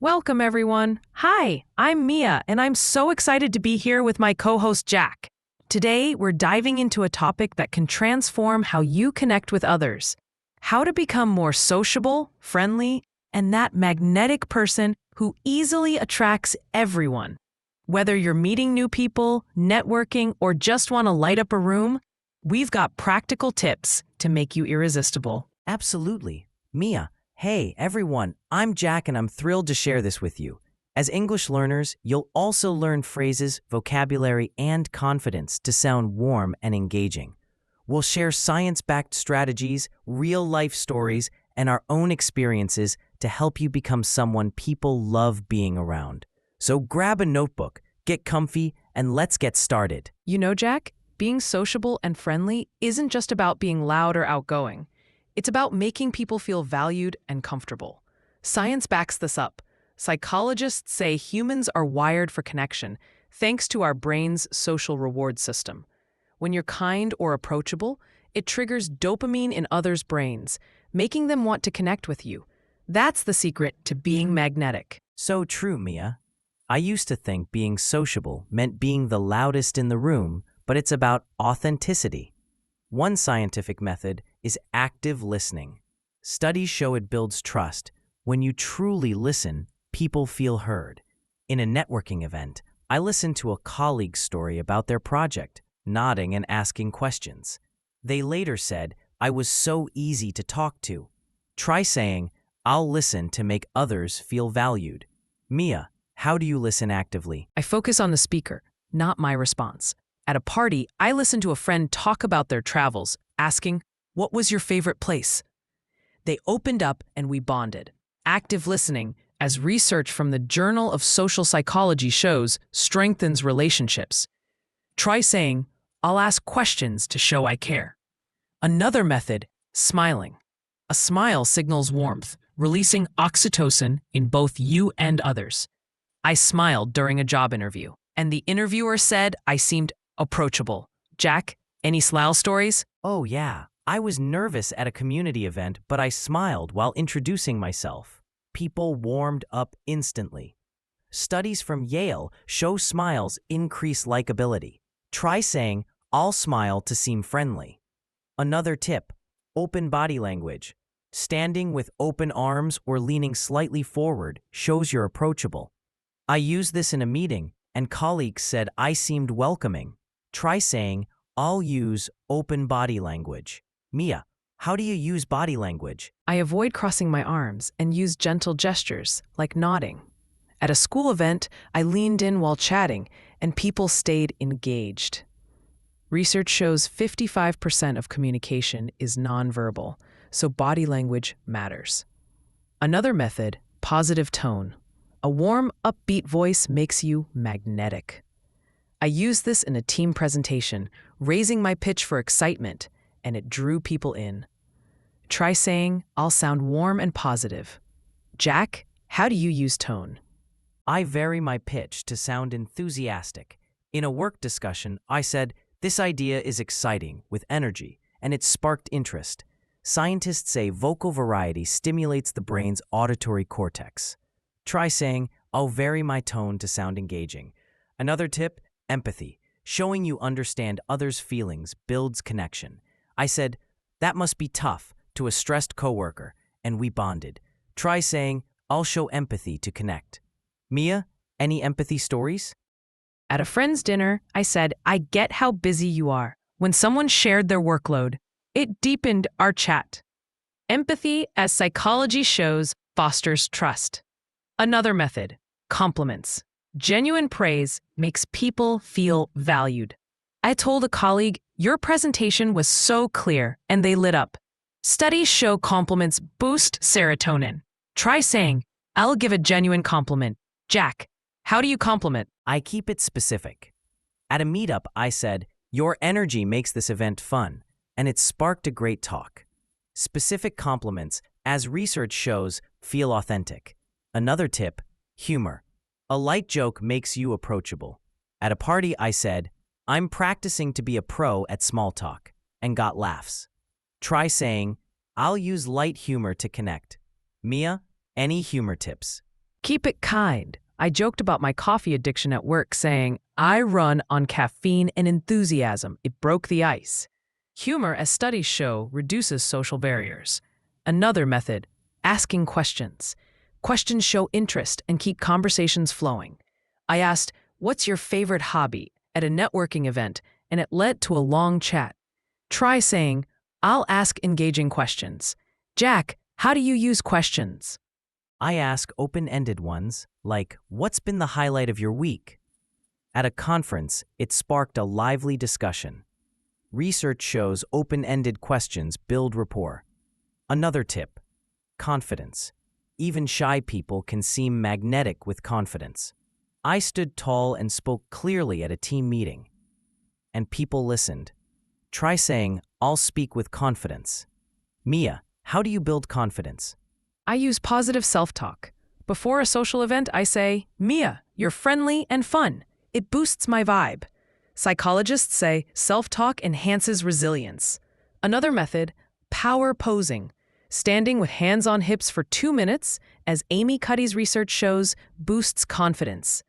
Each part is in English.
Welcome, everyone. Hi, I'm Mia, and I'm so excited to be here with my co host, Jack. Today, we're diving into a topic that can transform how you connect with others: how to become more sociable, friendly, and that magnetic person who easily attracts everyone. Whether you're meeting new people, networking, or just want to light up a room, we've got practical tips to make you irresistible. Absolutely. Mia, hey everyone, I'm Jack and I'm thrilled to share this with you. As English learners, you'll also learn phrases, vocabulary, and confidence to sound warm and engaging. We'll share science-backed strategies, real-life stories, and our own experiences to help you become someone people love being around. So grab a notebook, get comfy, and let's get started. You know, Jack, being sociable and friendly isn't just about being loud or outgoing. It's about making people feel valued and comfortable. Science backs this up. Psychologists say humans are wired for connection, thanks to our brain's social reward system. When you're kind or approachable, it triggers dopamine in others' brains, making them want to connect with you. That's the secret to being magnetic. So true, Mia. I used to think being sociable meant being the loudest in the room, but it's about authenticity. One scientific method is active listening. Studies show it builds trust. When you truly listen, people feel heard. In a networking event, I listened to a colleague's story about their project, nodding and asking questions. They later said, "I was so easy to talk to." Try saying, "I'll listen to make others feel valued." Mia, how do you listen actively? I focus on the speaker, not my response. At a party, I listened to a friend talk about their travels, asking, "What was your favorite place?" They opened up and we bonded. Active listening, as research from the Journal of Social Psychology shows, strengthens relationships. Try saying, "I'll ask questions to show I care." Another method, smiling. A smile signals warmth, releasing oxytocin in both you and others. I smiled during a job interview, and the interviewer said I seemed approachable. Jack, any smile stories? Oh yeah, I was nervous at a community event, but I smiled while introducing myself. People warmed up instantly. Studies from Yale show smiles increase likability. Try saying, "I'll smile to seem friendly." Another tip, open body language. Standing with open arms or leaning slightly forward shows you're approachable. I used this in a meeting, and colleagues said I seemed welcoming. Try saying, "I'll use open body language." Mia, how do you use body language? I avoid crossing my arms and use gentle gestures, like nodding. At a school event, I leaned in while chatting, and people stayed engaged. Research shows 55% of communication is nonverbal, so body language matters. Another method, positive tone. A warm, upbeat voice makes you magnetic. I used this in a team presentation, raising my pitch for excitement, and it drew people in. Try saying, "I'll sound warm and positive." Jack, how do you use tone? I vary my pitch to sound enthusiastic. In a work discussion, I said, "This idea is exciting, with energy," and it sparked interest. Scientists say vocal variety stimulates the brain's auditory cortex. Try saying, "I'll vary my tone to sound engaging." Another tip, empathy. Showing you understand others' feelings builds connection. I said, "That must be tough," to a stressed coworker, and we bonded. Try saying, "I'll show empathy to connect." Mia, any empathy stories? At a friend's dinner, I said, "I get how busy you are." When someone shared their workload, it deepened our chat. Empathy, as psychology shows, fosters trust. Another method, compliments. Genuine praise makes people feel valued. I told a colleague, "Your presentation was so clear," and they lit up. Studies show compliments boost serotonin. Try saying, "I'll give a genuine compliment." Jack, how do you compliment? I keep it specific. At a meetup, I said, "Your energy makes this event fun," and it sparked a great talk. Specific compliments, as research shows, feel authentic. Another tip, humor. A light joke makes you approachable. At a party, I said, "I'm practicing to be a pro at small talk," and got laughs. Try saying, "I'll use light humor to connect." Mia, any humor tips? Keep it kind. I joked about my coffee addiction at work, saying, I run on caffeine and enthusiasm. It broke the ice. Humor, as studies show, reduces social barriers. Another method, asking questions. Questions show interest and keep conversations flowing. I asked, what's your favorite hobby at a networking event, and it led to a long chat. Try saying, I'll ask engaging questions. Jack, how do you use questions? I ask open-ended ones, like, what's been the highlight of your week? At a conference, it sparked a lively discussion. Research shows open-ended questions build rapport. Another tip, confidence. Even shy people can seem magnetic with confidence. I stood tall and spoke clearly at a team meeting, and people listened. Try saying, I'll speak with confidence. Mia, how do you build confidence? I use positive self-talk. Before a social event, I say, Mia, you're friendly and fun. It boosts my vibe. Psychologists say self-talk enhances resilience. Another method, power posing. Standing with hands on hips for 2 minutes, as Amy Cuddy's research shows, boosts confidence.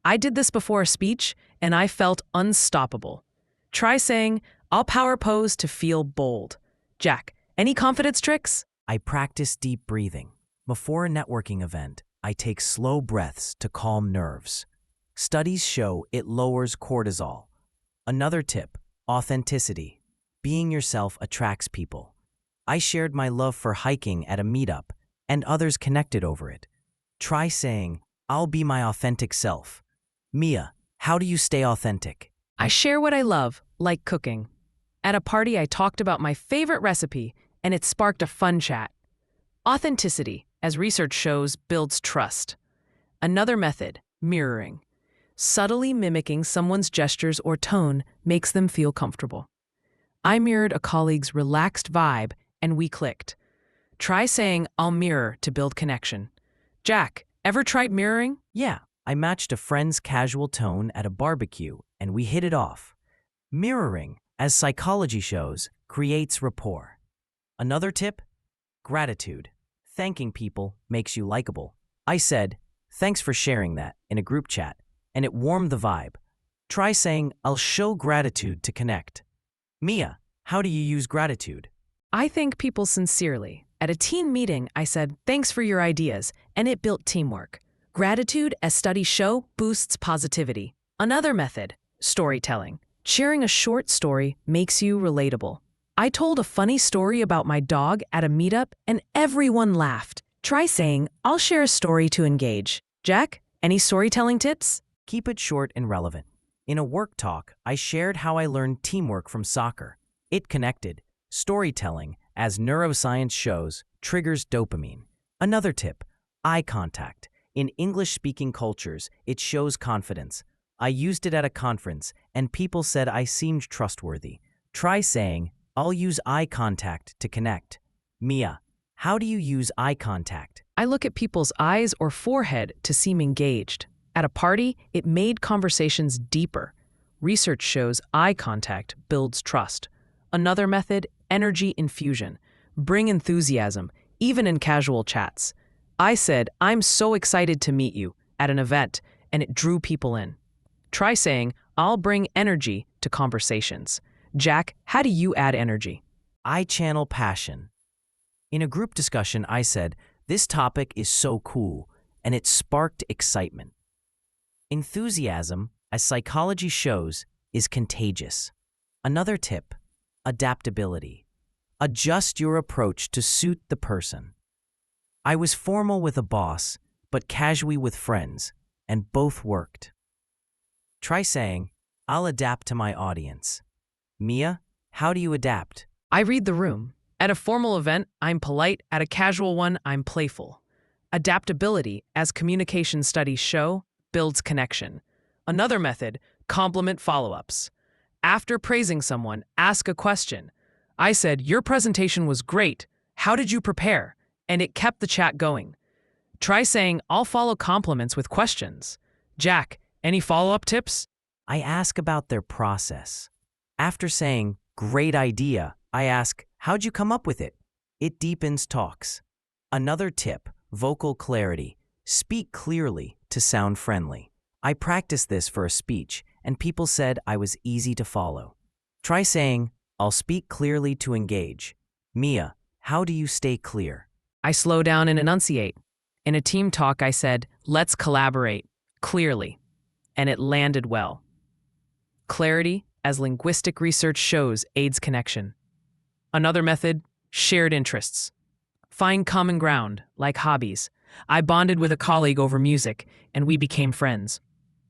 I did this before a speech, and I felt unstoppable. Try saying, I'll power pose to feel bold. Jack, any confidence tricks? I practice deep breathing. Before a networking event, I take slow breaths to calm nerves. Studies show it lowers cortisol. Another tip, authenticity. Being yourself attracts people. I shared my love for hiking at a meetup, and others connected over it. Try saying, I'll be my authentic self. Mia, how do you stay authentic? I share what I love, like cooking. At a party, I talked about my favorite recipe, and it sparked a fun chat. Authenticity, as research shows, builds trust. Another method, mirroring. Subtly mimicking someone's gestures or tone makes them feel comfortable. I mirrored a colleague's relaxed vibe, and we clicked. Try saying, I'll mirror to build connection. Jack, ever tried mirroring? Yeah, I matched a friend's casual tone at a barbecue, and we hit it off. Mirroring, as psychology shows, creates rapport. Another tip, gratitude. Thanking people makes you likable. I said, thanks for sharing that in a group chat, and it warmed the vibe. Try saying, I'll show gratitude to connect. Mia, how do you use gratitude? I thank people sincerely. At a team meeting, I said, thanks for your ideas, and it built teamwork. Gratitude, as studies show, boosts positivity. Another method, storytelling. Sharing a short story makes you relatable. I told a funny story about my dog at a meetup, and everyone laughed. Try saying, I'll share a story to engage. Jack, any storytelling tips? Keep it short and relevant. In a work talk, I shared how I learned teamwork from soccer. It connected. Storytelling, as neuroscience shows, triggers dopamine. Another tip, eye contact. In English-speaking cultures, it shows confidence. I used it at a conference, and people said I seemed trustworthy. Try saying, I'll use eye contact to connect. Mia, how do you use eye contact? I look at people's eyes or forehead to seem engaged. At a party, it made conversations deeper. Research shows eye contact builds trust. Another method, energy infusion. Bring enthusiasm, even in casual chats. I said, I'm so excited to meet you at an event, and it drew people in. Try saying, I'll bring energy to conversations. Jack, how do you add energy? I channel passion. In a group discussion, I said, this topic is so cool, and it sparked excitement. Enthusiasm, as psychology shows, is contagious. Another tip, adaptability. Adjust your approach to suit the person. I was formal with a boss, but casual with friends, and both worked. Try saying, I'll adapt to my audience. Mia, how do you adapt? I read the room. At a formal event, I'm polite. At a casual one, I'm playful. Adaptability, as communication studies show, builds connection. Another method, compliment follow-ups. After praising someone, ask a question. I said, your presentation was great. How did you prepare? And it kept the chat going. Try saying, I'll follow compliments with questions. Jack, any follow-up tips? I ask about their process. After saying, great idea, I ask, how'd you come up with it? It deepens talks. Another tip, vocal clarity. Speak clearly to sound friendly. I practiced this for a speech, and people said I was easy to follow. Try saying, I'll speak clearly to engage. Mia, how do you stay clear? I slow down and enunciate. In a team talk, I said, let's collaborate, clearly. And it landed well. Clarity, as linguistic research shows, aids connection. Another method, shared interests. Find common ground, like hobbies. I bonded with a colleague over music, and we became friends.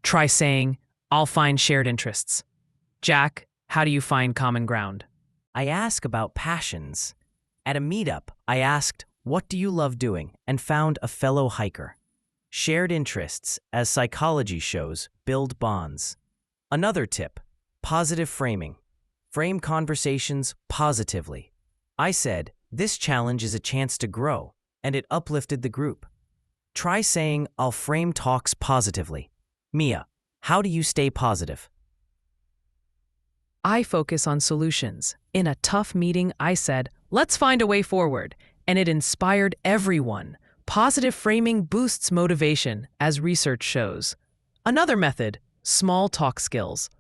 Try saying, I'll find shared interests. Jack, how do you find common ground? I ask about passions. At a meetup, I asked, what do you love doing? And found a fellow hiker. Shared interests, as psychology shows, build bonds. Another tip, positive framing. Frame conversations positively. I said, this challenge is a chance to grow, and it uplifted the group. Try saying, I'll frame talks positively. Mia, how do you stay positive? I focus on solutions. In a tough meeting, I said, let's find a way forward, and it inspired everyone. Positive framing boosts motivation, as research shows. Another method, small talk skills.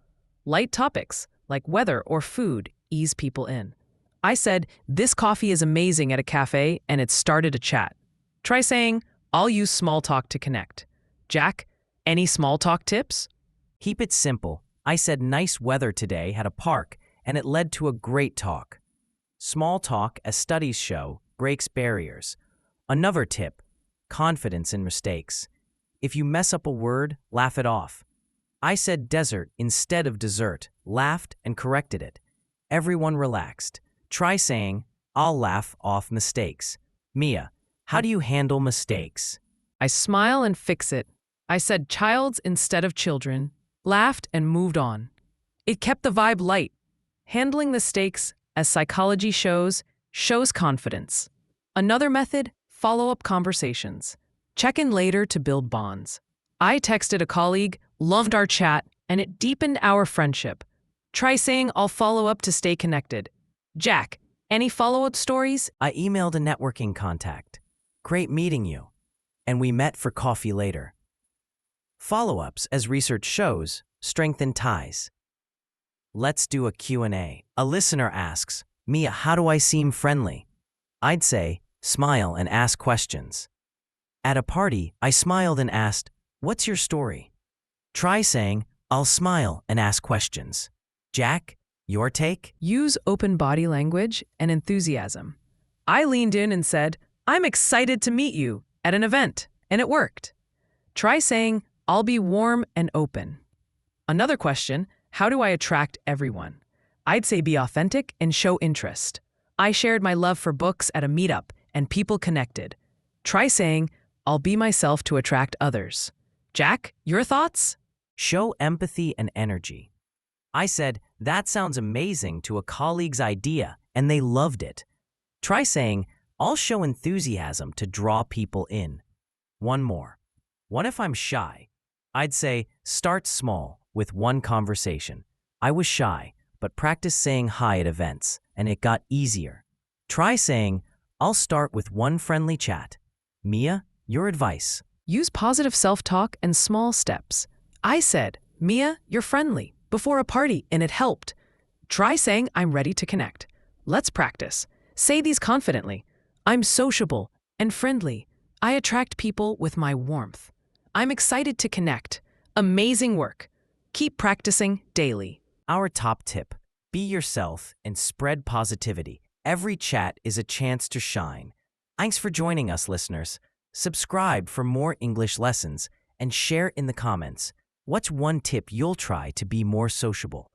Light topics, like weather or food, ease people in. I said, this coffee is amazing at a cafe, and it started a chat. Try saying, I'll use small talk to connect. Jack, any small talk tips? Keep it simple. I said nice weather today at a park, and it led to a great talk. Small talk, as studies show, breaks barriers. Another tip, confidence in mistakes. If you mess up a word, laugh it off. I said desert instead of dessert, laughed and corrected it. Everyone relaxed. Try saying, I'll laugh off mistakes. Mia, how do you handle mistakes? I smile and fix it. I said childs instead of children, laughed and moved on. It kept the vibe light. Handling mistakes, as psychology shows confidence. Another method, follow-up conversations. Check in later to build bonds. I texted a colleague, loved our chat, and it deepened our friendship. Try saying, I'll follow up to stay connected. Jack, any follow-up stories? I emailed a networking contact. Great meeting you. And we met for coffee later. Follow-ups, as research shows, strengthen ties. Let's do a Q&A. A listener asks, Mia, how do I seem friendly? I'd say, smile and ask questions. At a party, I smiled and asked, what's your story? Try saying, I'll smile and ask questions. Jack, your take? Use open body language and enthusiasm. I leaned in and said, I'm excited to meet you at an event, and it worked. Try saying, I'll be warm and open. Another question, how do I attract everyone? I'd say be authentic and show interest. I shared my love for books at a meetup, and people connected. Try saying, I'll be myself to attract others. Jack, your thoughts? Show empathy and energy. I said, that sounds amazing to a colleague's idea, and they loved it. Try saying, I'll show enthusiasm to draw people in. One more. What if I'm shy? I'd say, start small with one conversation. I was shy, but practice saying hi at events, and it got easier. Try saying, I'll start with one friendly chat. Mia, your advice. Use positive self-talk and small steps. I said, Mia, you're friendly, before a party, and it helped. Try saying, I'm ready to connect. Let's practice. Say these confidently. I'm sociable and friendly. I attract people with my warmth. I'm excited to connect. Amazing work. Keep practicing daily. Our top tip, be yourself and spread positivity. Every chat is a chance to shine. Thanks for joining us, listeners. Subscribe for more English lessons and share in the comments. What's one tip you'll try to be more sociable?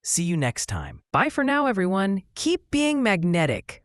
See you next time. Bye for now, everyone. Keep being magnetic.